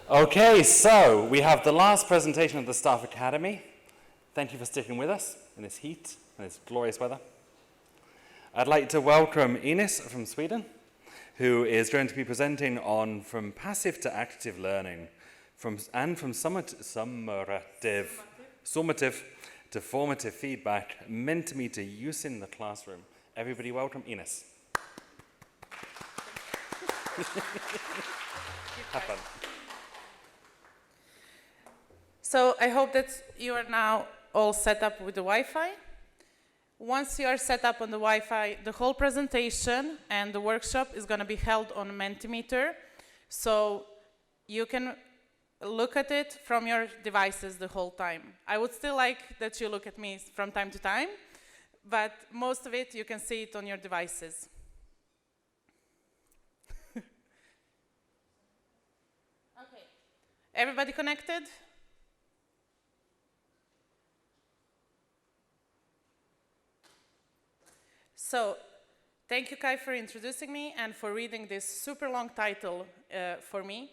Okay, so we have the last presentation of the Staff Academy. Thank you for sticking with us in this heat and this glorious weather. I'd like to welcome Ines from Sweden, who is going to be presenting on from passive to active learning, from summative to formative feedback, Mentimeter use in the classroom. Everybody welcome Ines. Have fun. So I hope that you are now all set up with the Wi-Fi. Once you are set up on the Wi-Fi, the whole presentation and the workshop is going to be held on Mentimeter. So you can look at it from your devices the whole time. I would still like that you look at me from time to time, but most of it you can see it on your devices. Okay. Everybody connected? So, thank you, Kai, for introducing me and for reading this super long title for me.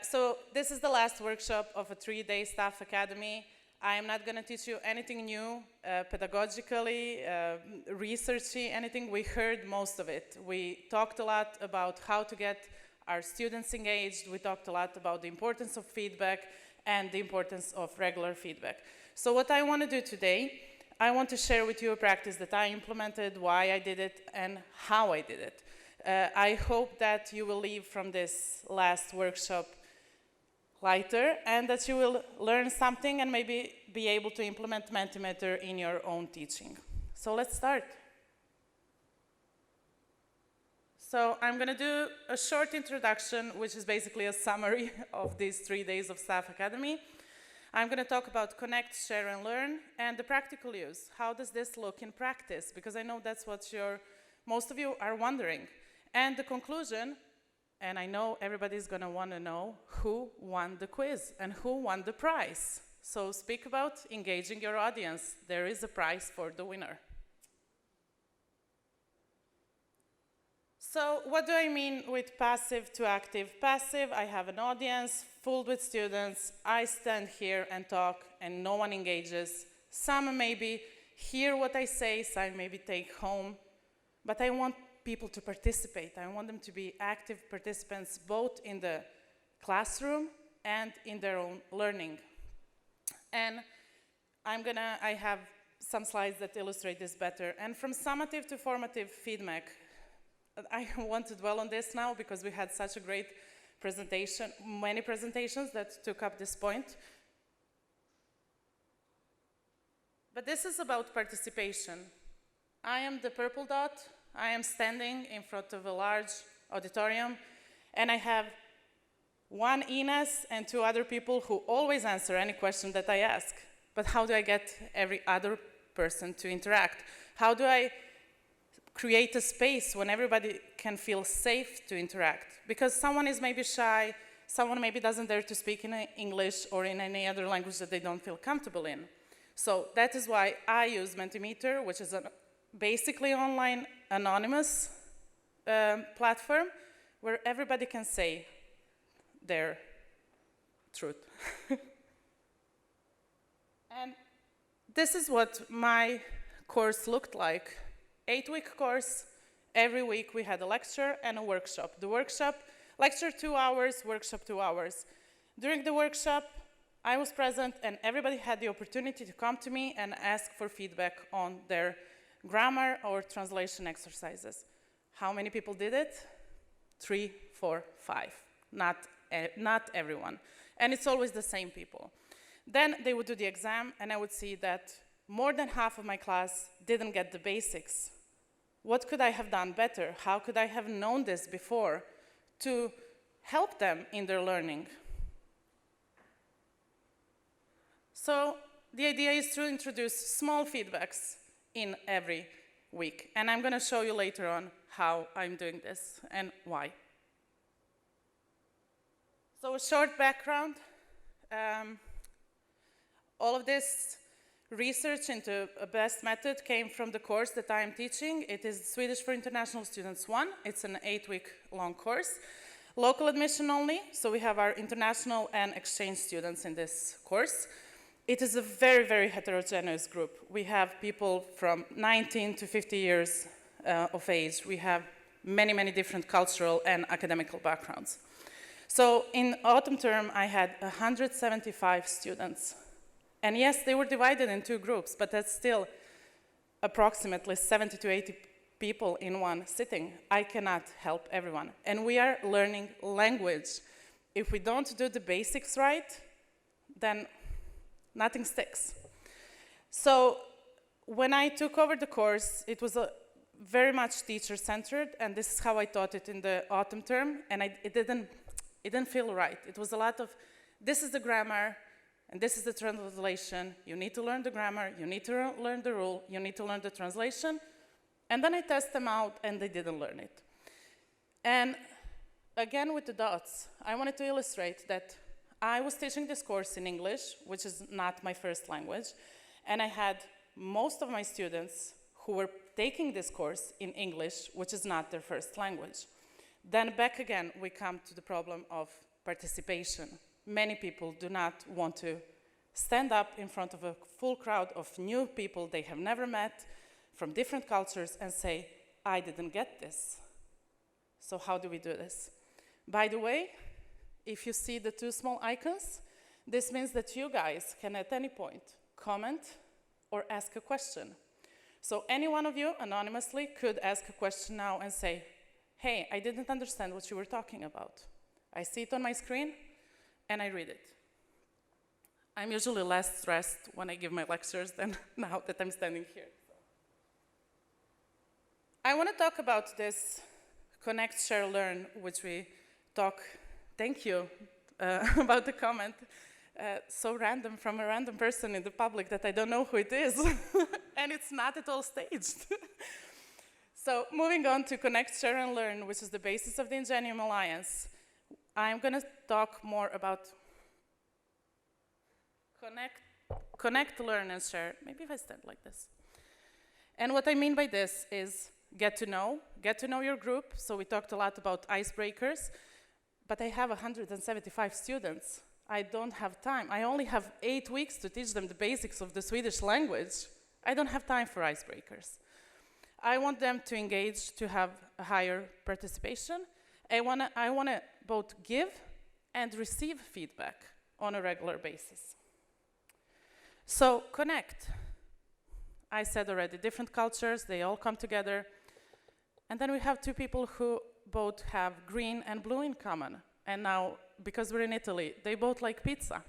So, this is the last workshop of a 3-day Staff Academy. I am not going to teach you anything new, pedagogically, researchy, anything. We heard most of it. We talked a lot about how to get our students engaged. We talked a lot about the importance of feedback and the importance of regular feedback. So, what I want to do today, I want to share with you a practice that I implemented, why I did it, and how I did it. I hope that you will leave from this last workshop lighter and that you will learn something and maybe be able to implement Mentimeter in your own teaching. So let's start. So I'm going to do a short introduction, which is basically a summary of these 3 days of Staff Academy. I'm going to talk about connect, share, and learn, and the practical use. How does this look in practice? Because I know that's what most of you are wondering. And the conclusion, and I know everybody's going to want to know who won the quiz and who won the prize. So speak about engaging your audience. There is a prize for the winner. So what do I mean with passive to active? Passive, I have an audience full with students. I stand here and talk and no one engages. Some maybe hear what I say, some maybe take home. But I want people to participate. I want them to be active participants both in the classroom and in their own learning. And I have some slides that illustrate this better. And from summative to formative feedback, I want to dwell on this now because we had such a great presentation, many presentations that took up this point. But this is about participation. I am the purple dot. I am standing in front of a large auditorium, and I have one Ines and 2 other people who always answer any question that I ask. But how do I get every other person to interact? How do I create a space when everybody can feel safe to interact? Because someone is maybe shy, someone maybe doesn't dare to speak in English or in any other language that they don't feel comfortable in. So that is why I use Mentimeter, which is a basically online anonymous platform where everybody can say their truth. And this is what my course looked like. 8-week course. Every week we had a lecture and a workshop. The workshop, lecture 2 hours, workshop 2 hours. During the workshop, I was present and everybody had the opportunity to come to me and ask for feedback on their grammar or translation exercises. How many people did it? 3, 4, 5. Not everyone. And it's always the same people. Then they would do the exam and I would see that more than half of my class didn't get the basics. What could I have done better? How could I have known this before to help them in their learning? So the idea is to introduce small feedbacks in every week. And I'm going to show you later on how I'm doing this and why. So a short background. All of this research into a best method came from the course that I am teaching. It is Swedish for International Students 1. It's an 8-week long course. Local admission only, so we have our international and exchange students in this course. It is a very, very heterogeneous group. We have people from 19 to 50 years of age. We have many, many different cultural and academical backgrounds. So in autumn term, I had 175 students. And yes, they were divided in two groups, but that's still approximately 70 to 80 people in one sitting. I cannot help everyone. And we are learning language. If we don't do the basics right, then nothing sticks. So when I took over the course, it was very much teacher-centered, and this is how I taught it in the autumn term, and it didn't feel right. It was a lot of, this is the grammar, and this is the translation. You need to learn the grammar, you need to learn the rule, you need to learn the translation, and then I test them out, and they didn't learn it. And again, with the dots, I wanted to illustrate that I was teaching this course in English, which is not my first language, and I had most of my students who were taking this course in English, which is not their first language. Then back again, we come to the problem of participation. Many people do not want to stand up in front of a full crowd of new people they have never met from different cultures and say, I didn't get this. So how do we do this? By the way, if you see the two small icons, this means that you guys can at any point comment or ask a question. So any one of you anonymously could ask a question now and say, hey, I didn't understand what you were talking about. I see it on my screen and I read it. I'm usually less stressed when I give my lectures than now that I'm standing here. I want to talk about this Connect, Share, Learn, which we talk, thank you, about the comment. So random from a random person in the public that I don't know who it is. And it's not at all staged. So moving on to Connect, Share, and Learn, which is the basis of the Ingenium Alliance, I'm going to talk more about connect, learn, and share. Maybe if I stand like this. And what I mean by this is get to know your group. So we talked a lot about icebreakers, but I have 175 students. I don't have time. I only have 8 weeks to teach them the basics of the Swedish language. I don't have time for icebreakers. I want them to engage, to have a higher participation. I want to both give and receive feedback on a regular basis. So connect. I said already, different cultures, they all come together. And then we have two people who both have green and blue in common. And now, because we're in Italy, they both like pizza.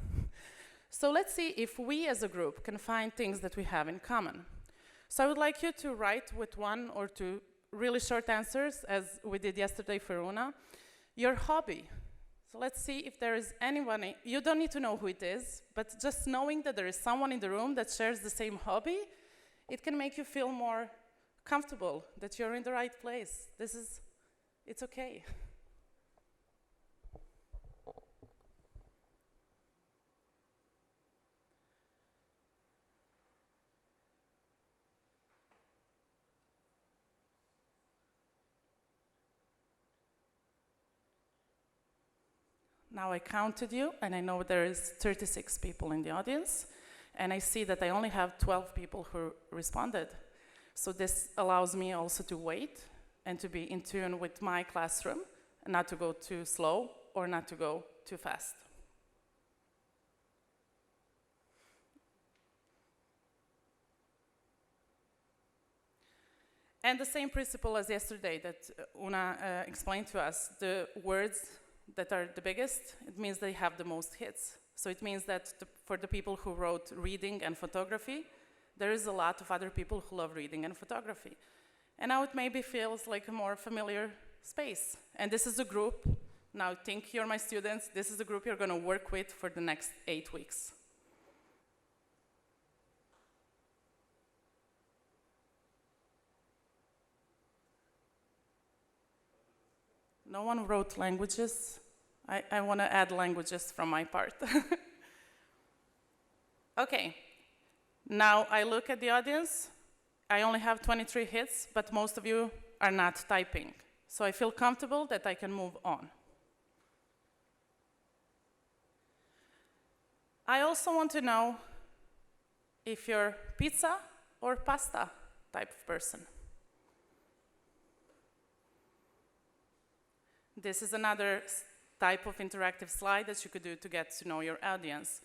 So let's see if we as a group can find things that we have in common. So I would like you to write with 1 or 2 really short answers, as we did yesterday for Una, your hobby. So let's see if there is anyone, you don't need to know who it is, but just knowing that there is someone in the room that shares the same hobby, it can make you feel more comfortable that you're in the right place. It's okay. Now I counted you, and I know there is 36 people in the audience, and I see that I only have 12 people who responded. So this allows me also to wait and to be in tune with my classroom, and not to go too slow or not to go too fast. And the same principle as yesterday that Una explained to us, the words that are the biggest, it means they have the most hits. So it means that for the people who wrote reading and photography, there is a lot of other people who love reading and photography. And now it maybe feels like a more familiar space. And this is a group, now think you're my students, this is the group you're going to work with for the next 8 weeks. No one wrote languages. I want to add languages from my part. Okay, now I look at the audience. I only have 23 hits, but most of you are not typing. So I feel comfortable that I can move on. I also want to know if you're pizza or pasta type of person. This is another type of interactive slide that you could do to get to know your audience.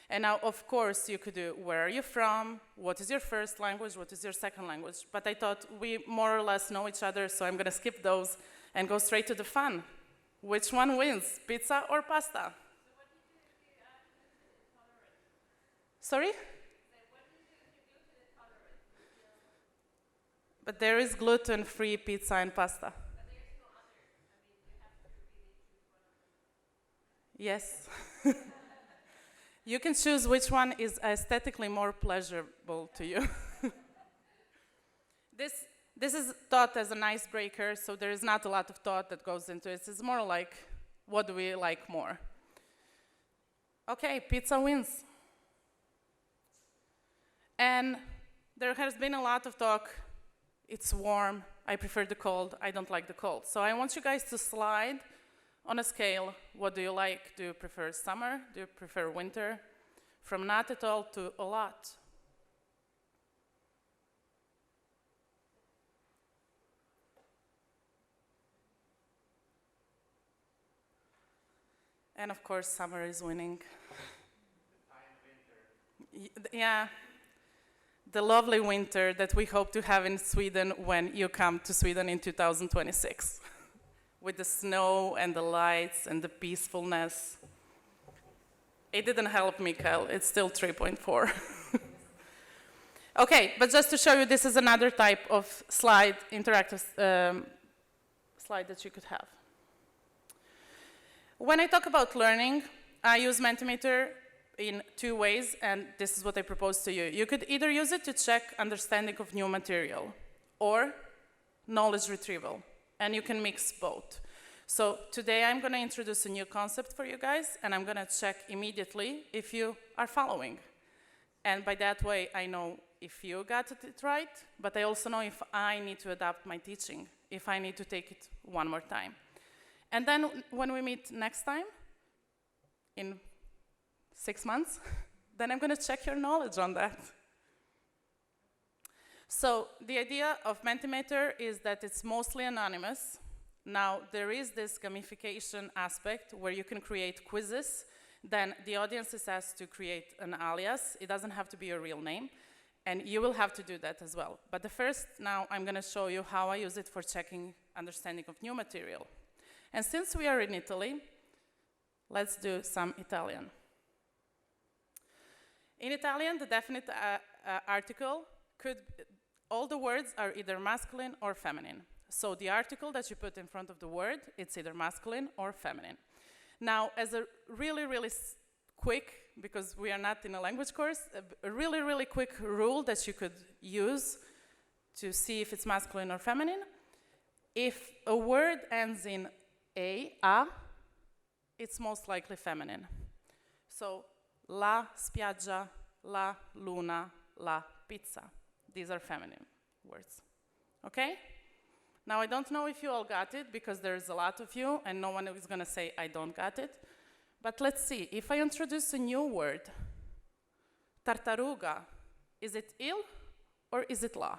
And now, of course, you could do where are you from, what is your first language, what is your second language. But I thought we more or less know each other, so I'm going to skip those and go straight to the fun. Which one wins, pizza or pasta? Sorry? But there is gluten-free pizza and pasta. Yes. You can choose which one is aesthetically more pleasurable to you. This is thought as an icebreaker, so there is not a lot of thought that goes into it. It's more like, what do we like more? Okay, pizza wins. And there has been a lot of talk, it's warm, I prefer the cold, I don't like the cold. So I want you guys to slide on a scale, what do you like? Do you prefer summer? Do you prefer winter? From not at all to a lot. And of course, summer is winning. Yeah, the lovely winter that we hope to have in Sweden when you come to Sweden in 2026. With the snow and the lights and the peacefulness. It didn't help me, Kyle. It's still 3.4. Okay, but just to show you, this is another type of slide, interactive slide that you could have. When I talk about learning, I use Mentimeter in two ways, and this is what I propose to you. You could either use it to check understanding of new material, or knowledge retrieval. And you can mix both. So today I'm going to introduce a new concept for you guys, and I'm going to check immediately if you are following. And by that way, I know if you got it right, but I also know if I need to adapt my teaching, if I need to take it one more time. And then when we meet next time, in 6 months, then I'm going to check your knowledge on that. So the idea of Mentimeter is that it's mostly anonymous. Now, there is this gamification aspect where you can create quizzes. Then the audience is asked to create an alias. It doesn't have to be a real name. And you will have to do that as well. But the first, now, I'm going to show you how I use it for checking understanding of new material. And since we are in Italy, let's do some Italian. In Italian, the definite article could, all the words are either masculine or feminine. So the article that you put in front of the word, it's either masculine or feminine. Now, as a really, really quick, because we are not in a language course, a really, really quick rule that you could use to see if it's masculine or feminine, if a word ends in a, it's most likely feminine. So, la spiaggia, la luna, la pizza. These are feminine words. Okay? Now, I don't know if you all got it, because there's a lot of you, and no one is going to say, I don't got it. But let's see. If I introduce a new word, tartaruga, is it il or is it la?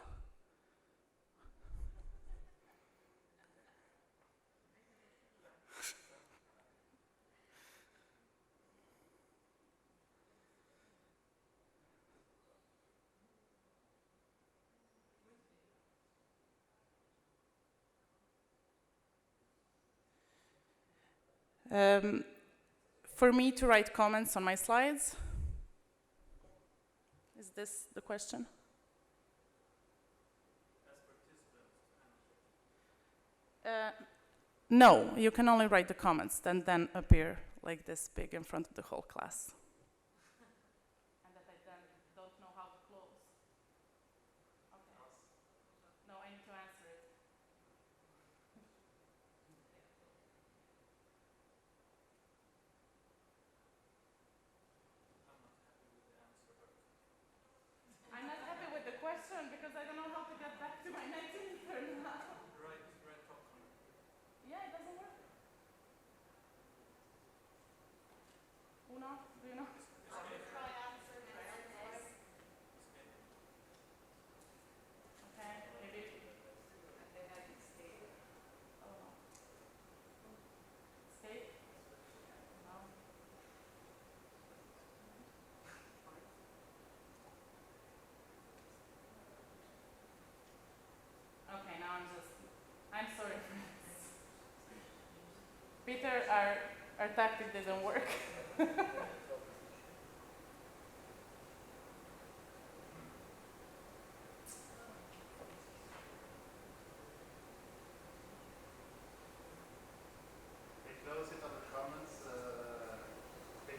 For me to write comments on my slides, is this the question? No, you can only write the comments and then appear like this big in front of the whole class. And that I then don't know how to close. Okay. No, I need to answer it. I'm not happy with the question because I don't know how to get back to my Mentimeter now. Right top corner. Yeah, it doesn't work. Uno, do you know? our tactic didn't work. Close it on the comments.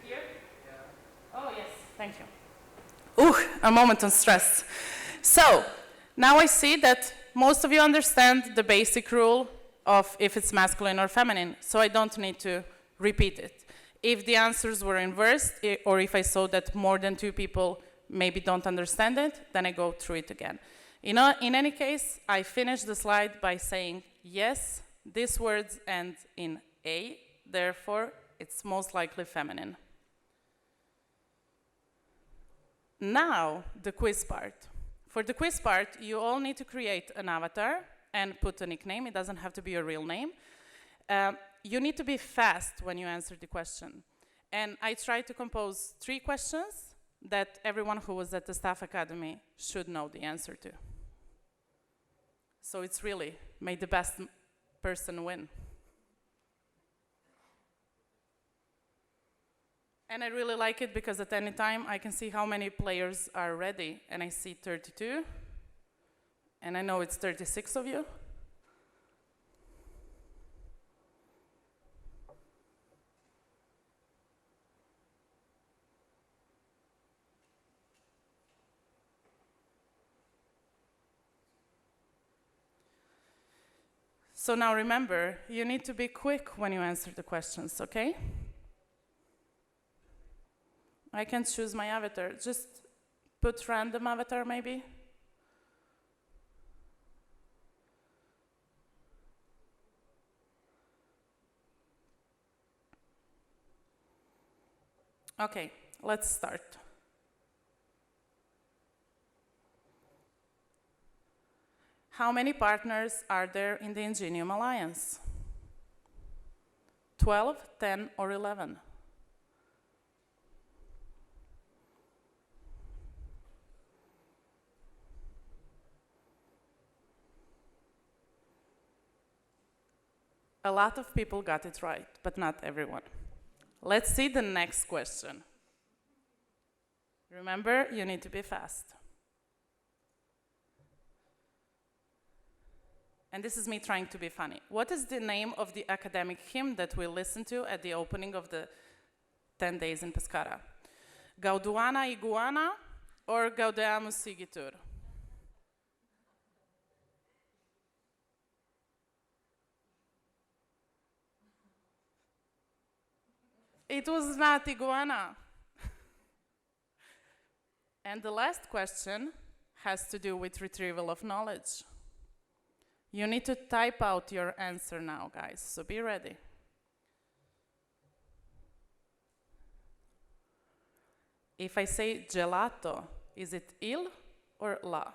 Here? Yeah. Oh, yes, thank you. Ooh, a moment of stress. So, now I see that most of you understand the basic rule of if it's masculine or feminine, so I don't need to repeat it. If the answers were inversed, or if I saw that more than 2 people maybe don't understand it, then I go through it again. In any case, I finish the slide by saying, yes, these words end in A, therefore it's most likely feminine. Now, the quiz part. For the quiz part, you all need to create an avatar and put a nickname. It doesn't have to be your real name. You need to be fast when you answer the question. And I tried to compose 3 questions that everyone who was at the Staff Academy should know the answer to. So it's really, may the best person win. And I really like it because at any time I can see how many players are ready, and I see 32, and I know it's 36 of you. So now remember, you need to be quick when you answer the questions, okay? I can choose my avatar. Just put random avatar, maybe. Okay, let's start. How many partners are there in the Ingenium Alliance? 12, 10, or 11? A lot of people got it right, but not everyone. Let's see the next question. Remember, you need to be fast. And this is me trying to be funny. What is the name of the academic hymn that we listened to at the opening of the 10 days in Pescara? Gauduana iguana or Gaudeamus igitur? It was not iguana. And the last question has to do with retrieval of knowledge. You need to type out your answer now, guys, so be ready. If I say gelato, is it il or la?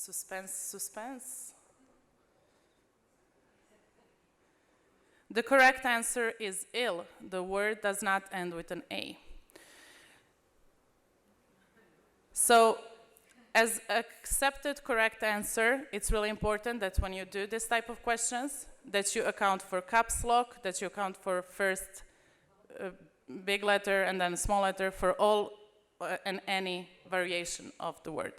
Suspense, suspense. The correct answer is il. The word does not end with an A. So, as accepted correct answer, it's really important that when you do this type of questions, that you account for caps lock, that you account for first big letter and then small letter for all and any variation of the word.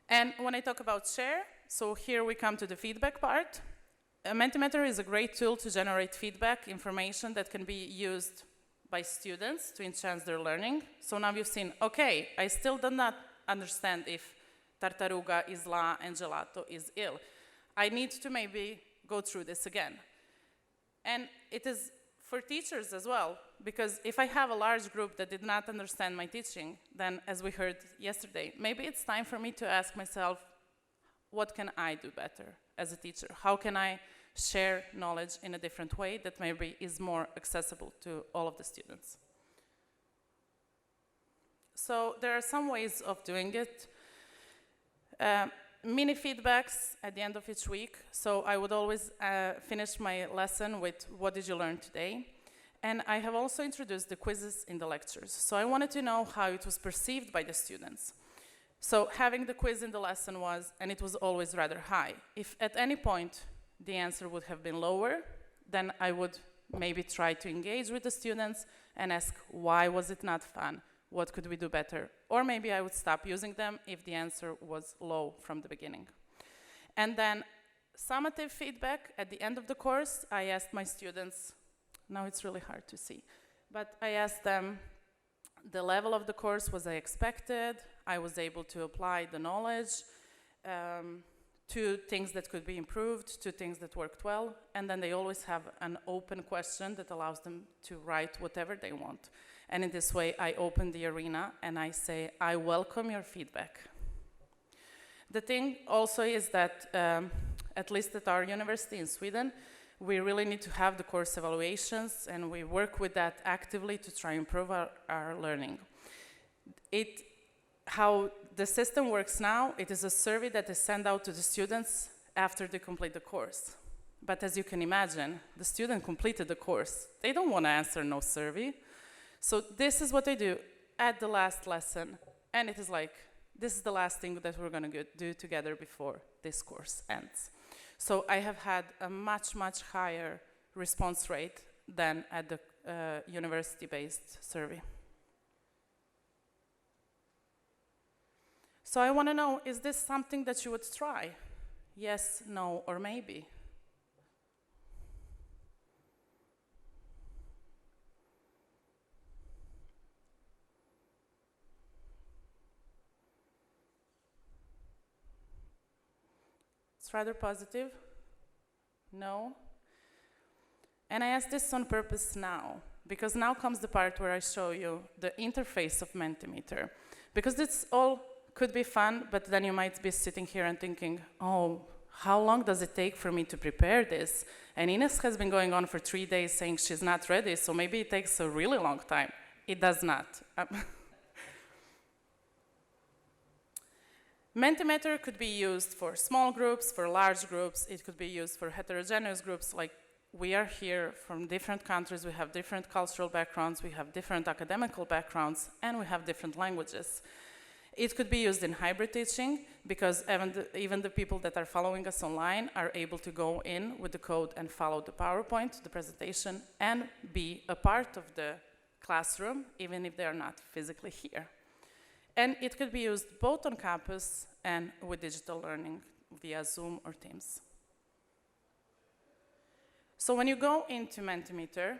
And when I talk about share, so here we come to the feedback part. Mentimeter is a great tool to generate feedback, information that can be used by students to enhance their learning. So now you've seen, okay, I still do not understand if tartaruga is la and gelato is il. I need to maybe go through this again. And it is for teachers as well, because if I have a large group that did not understand my teaching, then as we heard yesterday, maybe it's time for me to ask myself, what can I do better as a teacher? How can I share knowledge in a different way that maybe is more accessible to all of the students. So there are some ways of doing it. Mini feedbacks at the end of each week. So I would always finish my lesson with, what did you learn today? And I have also introduced the quizzes in the lectures. So I wanted to know how it was perceived by the students. So having the quiz in the lesson was, and it was always rather high. If at any point the answer would have been lower, then I would maybe try to engage with the students and ask, why was it not fun? What could we do better? Or maybe I would stop using them if the answer was low from the beginning. And then summative feedback at the end of the course, I asked my students, now it's really hard to see, but I asked them, the level of the course was I expected, I was able to apply the knowledge, to things that could be improved, to things that worked well, and then they always have an open question that allows them to write whatever they want. And in this way, I open the arena and I say, I welcome your feedback. The thing also is that, at least at our university in Sweden, we really need to have the course evaluations, and we work with that actively to try and improve our learning. How the system works now, it is a survey that is sent out to the students after they complete the course. But as you can imagine, the student completed the course. They don't want to answer no survey. So this is what I do at the last lesson, and it is like, this is the last thing that we're going to do together before this course ends. So I have had a much, much higher response rate than at the university-based survey. So I want to know, is this something that you would try? Yes, no, or maybe? It's rather positive. No. And I ask this on purpose now, because now comes the part where I show you the interface of Mentimeter. Because this all could be fun, but then you might be sitting here and thinking, oh, how long does it take for me to prepare this? And Ines has been going on for 3 days saying she's not ready, so maybe it takes a really long time. It does not. Mentimeter could be used for small groups, for large groups. It could be used for heterogeneous groups. Like, we are here from different countries, we have different cultural backgrounds, we have different academical backgrounds, and we have different languages. It could be used in hybrid teaching, because even the people that are following us online are able to go in with the code and follow the PowerPoint, the presentation, and be a part of the classroom, even if they are not physically here. And it could be used both on campus and with digital learning via Zoom or Teams. So when you go into Mentimeter,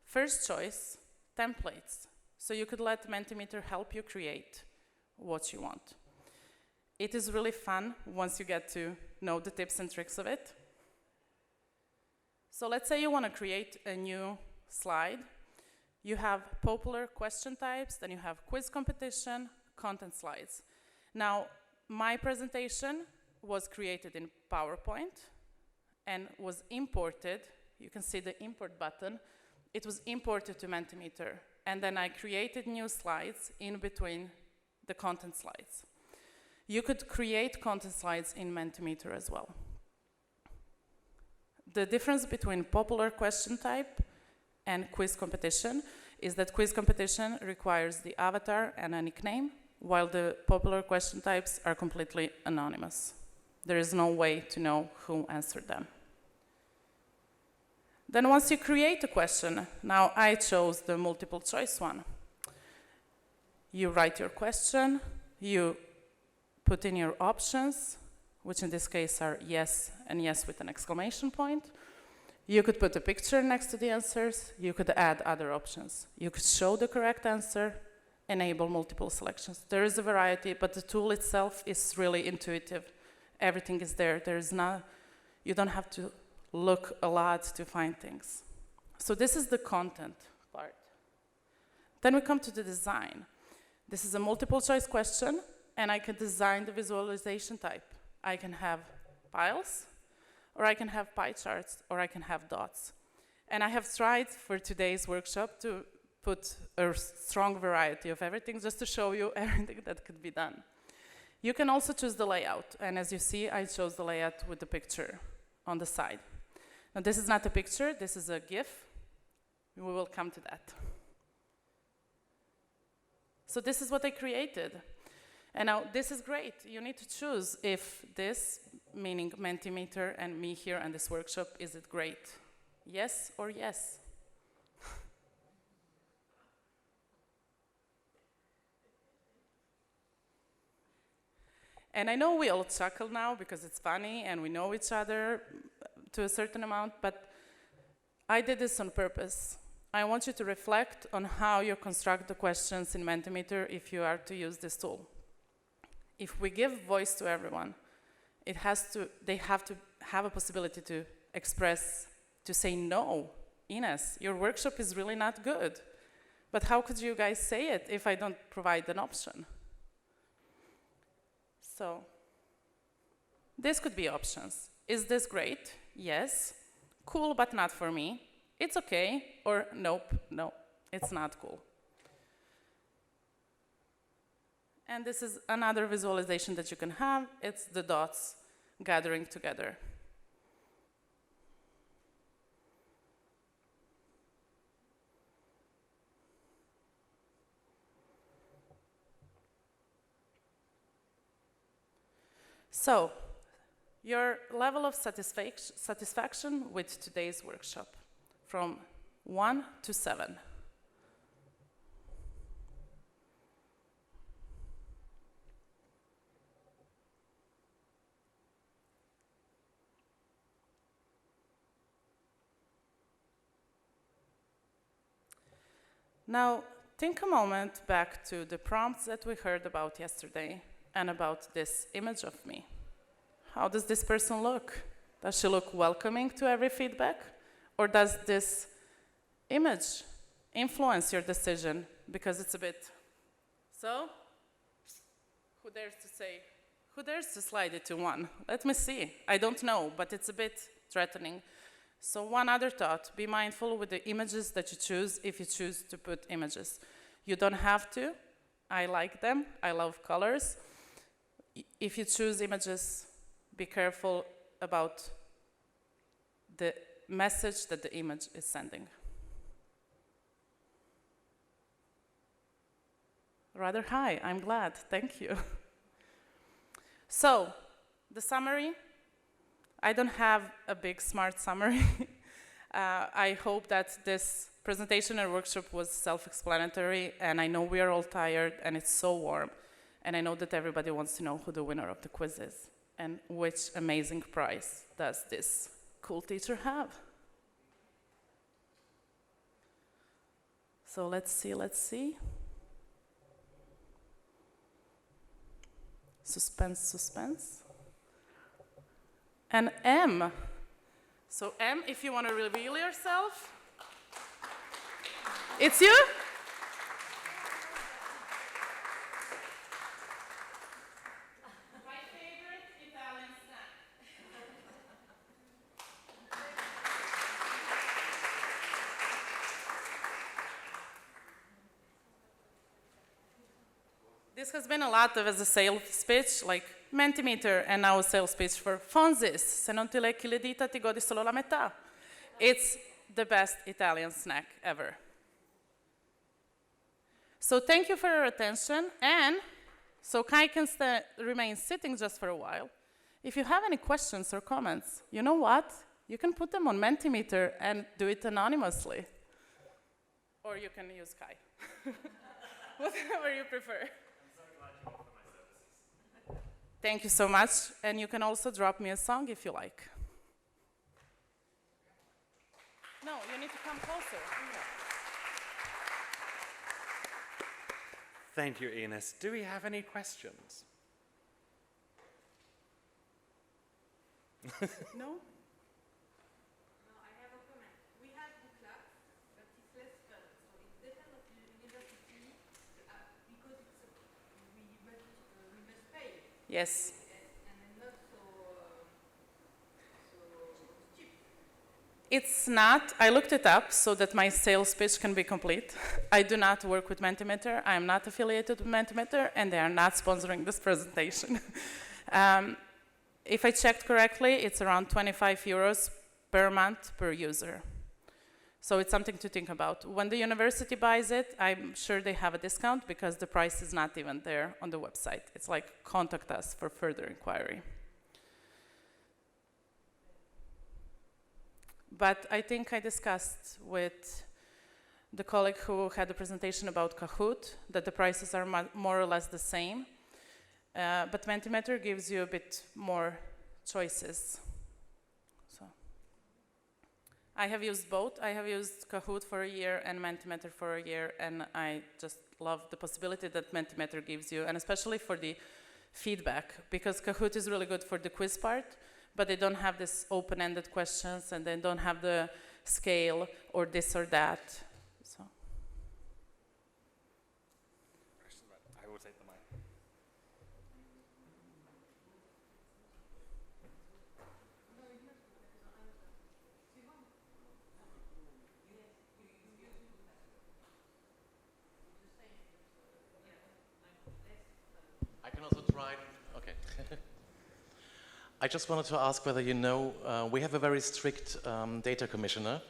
first choice, templates. So you could let Mentimeter help you create what you want. It is really fun once you get to know the tips and tricks of it. So let's say you want to create a new slide. You have popular question types, then you have quiz competition, content slides. Now, my presentation was created in PowerPoint and was imported. You can see the import button. It was imported to Mentimeter. And then I created new slides in between the content slides. You could create content slides in Mentimeter as well. The difference between popular question type and quiz competition is that quiz competition requires the avatar and a nickname, while the popular question types are completely anonymous. There is no way to know who answered them. Then once you create a question, now I chose the multiple choice one. You write your question, you put in your options, which in this case are yes and yes with an exclamation point. You could put a picture next to the answers, you could add other options. You could show the correct answer, enable multiple selections. There is a variety, but the tool itself is really intuitive. Everything is there. You don't have to look a lot to find things. So this is the content part. Then we come to the design. This is a multiple choice question, and I can design the visualization type. I can have piles or I can have pie charts, or I can have dots. And I have tried for today's workshop to put a strong variety of everything just to show you everything that could be done. You can also choose the layout, and as you see, I chose the layout with the picture on the side. Now this is not a picture, this is a GIF. We will come to that. So this is what I created. And now this is great. You need to choose if this, meaning Mentimeter and me here and this workshop, is it great? Yes or yes? And I know we all chuckle now because it's funny and we know each other to a certain amount, but I did this on purpose. I want you to reflect on how you construct the questions in Mentimeter if you are to use this tool. If we give voice to everyone, they have to have a possibility to express, to say, no, Ines, your workshop is really not good. But how could you guys say it if I don't provide an option? So this could be options. Is this great? Yes. Cool, but not for me. It's okay, or nope, no, it's not cool. And this is another visualization that you can have. It's the dots gathering together. So, your level of satisfaction with today's workshop, from 1 to 7. Now, think a moment back to the prompts that we heard about yesterday and about this image of me. How does this person look? Does she look welcoming to every feedback? Or does this image influence your decision because it's a bit, so? Who dares to slide it to 1? Let me see. I don't know, but it's a bit threatening. So one other thought, be mindful with the images that you choose if you choose to put images. You don't have to. I like them. I love colors. If you choose images, be careful about the message that the image is sending. Rather high, I'm glad, thank you. So, the summary, I don't have a big smart summary. I hope that this presentation and workshop was self-explanatory, and I know we are all tired and it's so warm, and I know that everybody wants to know who the winner of the quiz is and which amazing prize does this cool teacher have. So let's see. Suspense. And M. So M, if you want to reveal yourself. It's you? My favorite Italian snack. This has been a lot of as a sales speech, like Mentimeter, and now a sales speech for Fonzis. Se non ti lecchi le dita, ti godi solo la metà. It's the best Italian snack ever. So thank you for your attention, and so Kai can remain sitting just for a while. If you have any questions or comments, you know what? You can put them on Mentimeter and do it anonymously. Or you can use Kai. Whatever you prefer. Thank you so much, and you can also drop me a song if you like. No, you need to come closer. Thank you, Ines. Do we have any questions? No? No, I have a comment. We have the class, but it's less fun. So it depends on the university, because we must pay. Yes. And not so It's not. I looked it up so that my sales pitch can be complete. I do not work with Mentimeter. I am not affiliated with Mentimeter, and they are not sponsoring this presentation. If I checked correctly, it's around 25 euros per month per user. So it's something to think about. When the university buys it, I'm sure they have a discount because the price is not even there on the website. It's like, contact us for further inquiry. But I think I discussed with the colleague who had the presentation about Kahoot that the prices are more or less the same. But Mentimeter gives you a bit more choices. So I have used both. I have used Kahoot for a year and Mentimeter for a year, and I just love the possibility that Mentimeter gives you, and especially for the feedback, because Kahoot is really good for the quiz part, but they don't have this open-ended questions, and they don't have the scale or this or that. So. I will take the mic. I can also try. Okay. I just wanted to ask whether you know, we have a very strict data commissioner,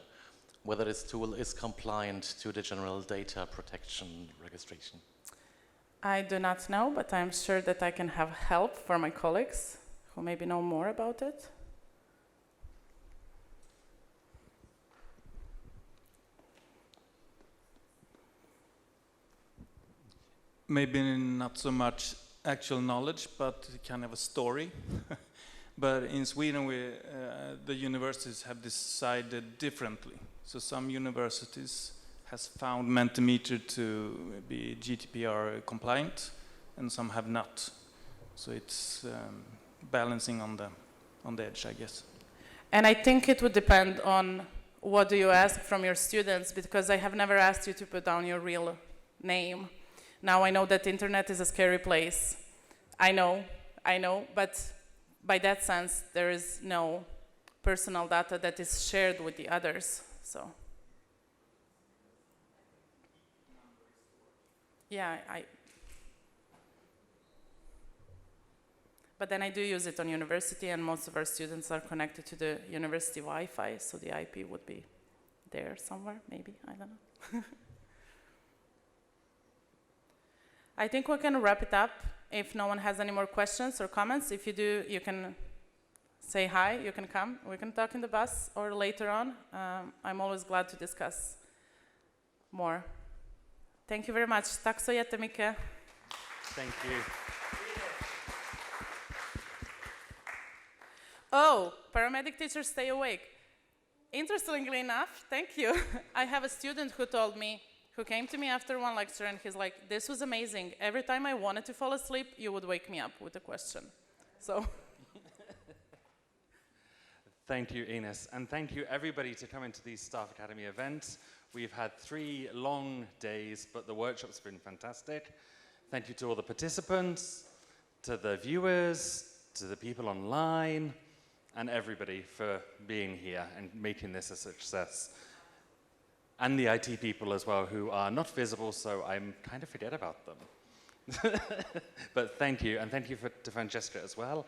whether this tool is compliant to the general data protection registration. I do not know, but I'm sure that I can have help for my colleagues who maybe know more about it. Maybe not so much actual knowledge, but kind of a story. But in Sweden, the universities have decided differently. So some universities has found Mentimeter to be GDPR compliant, and some have not. So it's balancing on the edge, I guess. And I think it would depend on what do you ask from your students, because I have never asked you to put down your real name. Now I know that the internet is a scary place. I know, but by that sense, there is no personal data that is shared with the others, so. Yeah, but then I do use it on university, and most of our students are connected to the university Wi-Fi, so the IP would be there somewhere, maybe, I don't know. I think we can wrap it up. If no one has any more questions or comments, if you do, you can say hi, you can come. We can talk in the bus or later on. I'm always glad to discuss more. Thank you very much. Tack så jättemycket. Thank you. Oh, paramedic teachers stay awake. Interestingly enough, thank you. I have a student who told me, who came to me after one lecture, and he's like, this was amazing. Every time I wanted to fall asleep, you would wake me up with a question. So. Thank you, Ines, and thank you everybody to come into these Staff Academy events. We've had 3 long days, but the workshop's been fantastic. Thank you to all the participants, to the viewers, to the people online, and everybody for being here and making this a success. And the IT people as well, who are not visible, so I kind of forget about them. But thank you, and thank you to Francesca as well.